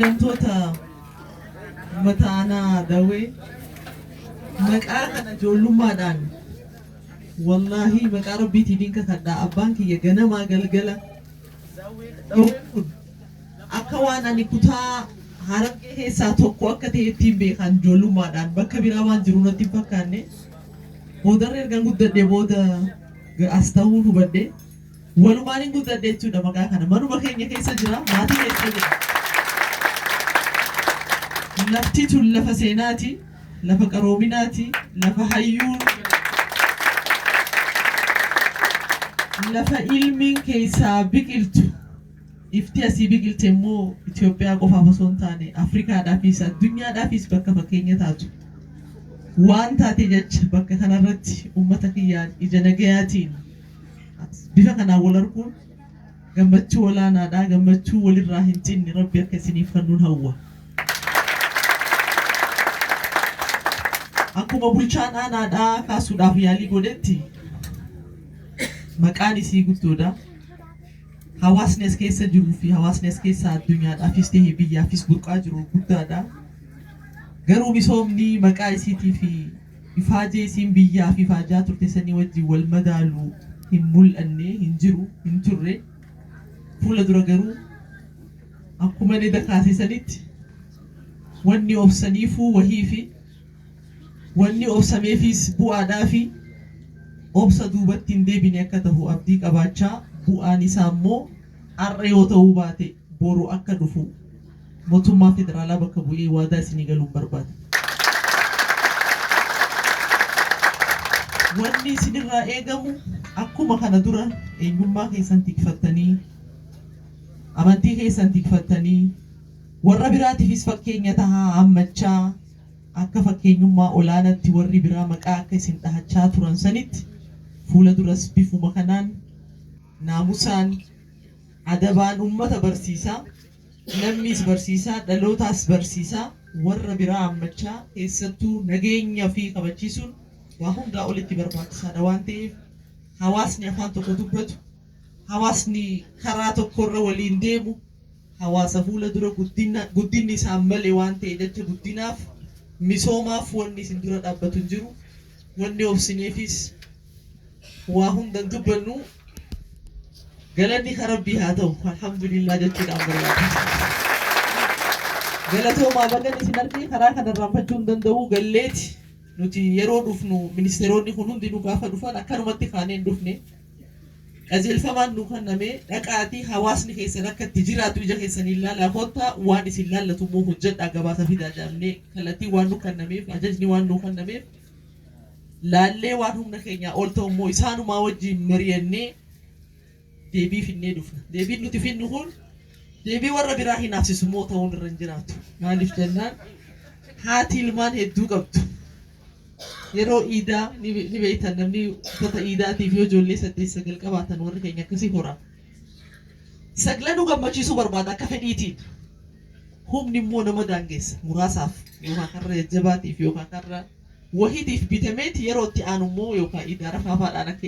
Wantoota mataanaa dawee maqaa kana ijoollummaadhaan wallaahi maqaa rabbiitiin dinka kadhaa abbaan kiyya ganamaa galgala dawee akka waan ani kutaa harargee keessaa tokko akka ta'e ittiin beekan ijoollummaadhaan bakka biraa waan jiru natti hin fakkaanne boodarra ergan guddadhee booda as ta'uu hubadhe walumaan hin guddadhe jechuudha. Maqaa kana manuma keenya keessa jira, maatii keessa jira. Lafti tun lafa seenaati, lafa qaroominaati, lafa hayyuun, lafa ilmiin keessaa biqiltu. Ifti asii biqilte immoo Itoophiyaa qofaaf osoo hin taane Afrikaadhaafis addunyaadhaafis bakka fakkeenya taatu. Waan taate jecha bakka kanarratti uummata kiyyaan ija nagayaatiin bifa kanaan wal arguun gammachuu olaanaadhaa, gammachuu walirraa hin cinne Rabbi akka isiniif kennuun hawwa. Akkuma bulchaan aanaadhaa kaasuudhaaf yaalii godhetti maqaan isii guddoodha. Hawaasni as keessa jiruu fi hawaasni as keessa addunyaadhaafis ta'ee biyyaafis burqaa jiru guddaadha. Garuu misoomni maqaa isiitii fi ifaajee isiin biyyaaf ifaajaa turte sanii wajjin wal madaalu hin mul'anne, hin jiru, hin turre. Fuula dura garuu akkuma ni dakaasisanitti wanni obsaniifuu wahii fi wanni obsameefis bu'aadhaa fi obsa duubatti hin deebine akka ta'u abdii qabaachaa bu'aan isaa immoo har'a yoo ta'uu baate boru akka dhufu mootummaa federaalaa bakka bu'ee waadaa isinii galuun barbaada. Wanni isinirraa eegamu akkuma kana dura eenyummaa keessan tikfattanii, amantii keessan tikfattanii, warra biraatiifis fakkeenya tahaa hammachaa akka fakkeenyummaa olaanaatti warri biraa maqaa akka isin dhahachaa turan sanitti fuula duras bifuma kanaan naamusaan adabaan uummata barsiisaa, namnis barsiisaa, dhalootaas barsiisaa, warra biraa hammachaa keessattuu nageenya fi kabachiisuun waa hundaa olitti barbaachisaadha waan ta'eef hawaasni afaan tokko dubbatu, hawaasni karaa tokkorra waliin deemu, hawaasa fuula dura guddinni isaan malee waan ta'e jecha guddinaaf misoomaaf wanni isin dura dhaabbatu hin jiru. Wanni obsineefis waa hundan dubbannu galanni ka Rabbii haa ta'u alhamdulillah jechuudhaan barbaada. Galatoomaa bagan isin argee karaa kanarraan fachuu hin danda'u galleeti nuti yeroo dhufnu ministeeronni kun hundi nu gaafa dhufan akkanumatti kaanee hin dhufne qajeelfamaan nu kenname dhaqaatii hawaasni keessan akka itti jiraatu ija keessanii ilaalaa kottaa waan isin laallatu immoo hojjedhaa gabaasa fidaa jedhamnee kallattii waan nu kennameef ajajni waan nu kennameef laallee waan humna keenyaa ol ta'u immoo isaanumaa wajjin mari'annee deebii finnee dhufna. Deebiin nuti finnu kun deebii warra biraa hin hafsisu immoo ta'uun irra hin jiraatu. Maaliif jennaan haati ilmaan hedduu qabdu. Yeroo iidaa ni beektan namni uffata iidaatiif yoo ijoollee 8-9 qabaatan warri keenya akkasii hora. Saglan nu gammachiisuu barbaada akka fedhiitiin. Humni immoo nama daangeessa muraasaaf yookaan karra jajjabaatiif yookaan karra wahiitiif bitameeti yeroo itti aanu immoo yookaan iidaa rafaafaadhaan akka